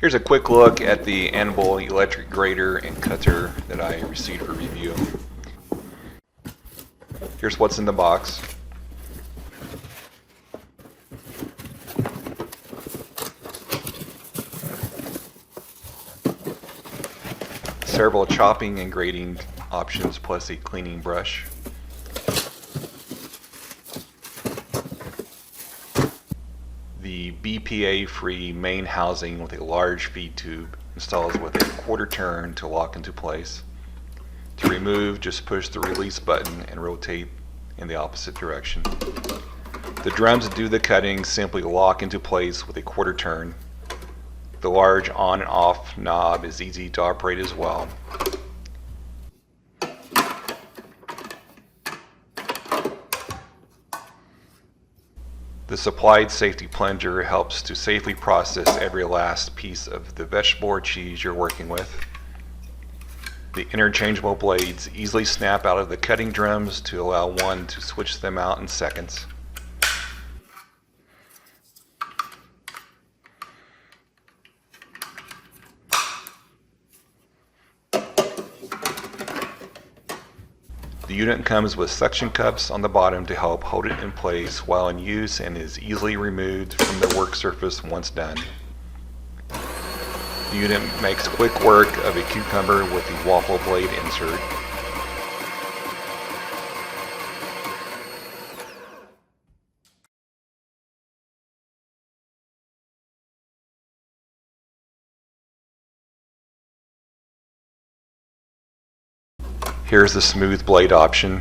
Here's a quick look at the Anbull electric grater and cutter that I received for review. Here's what's in the box. Several chopping and grating options plus a cleaning brush. The BPA-free main housing with a large feed tube installs with a quarter turn to lock into place. To remove, just push the release button and rotate in the opposite direction. The drums that do the cutting simply lock into place with a quarter turn. The large on and off knob is easy to operate as well. The supplied safety plunger helps to safely process every last piece of the vegetable or cheese you're working with. The interchangeable blades easily snap out of the cutting drums to allow one to switch them out in seconds. The unit comes with suction cups on the bottom to help hold it in place while in use and is easily removed from the work surface once done. The unit makes quick work of a cucumber with the waffle blade insert. Here's the smooth blade option.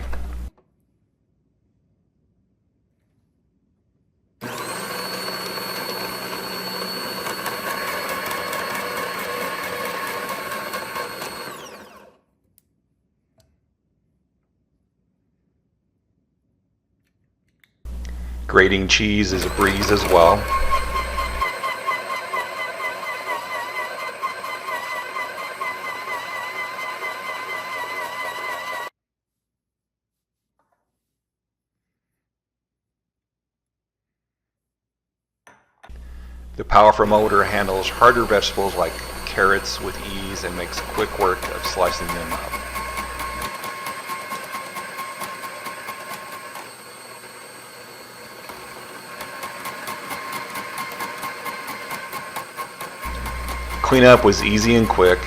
Grating cheese is a breeze as well. The powerful motor handles harder vegetables like carrots with ease and makes quick work of slicing them up. Cleanup was easy and quick.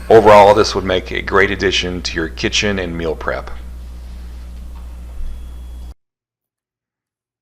Overall, this would make a great addition to your kitchen and meal prep.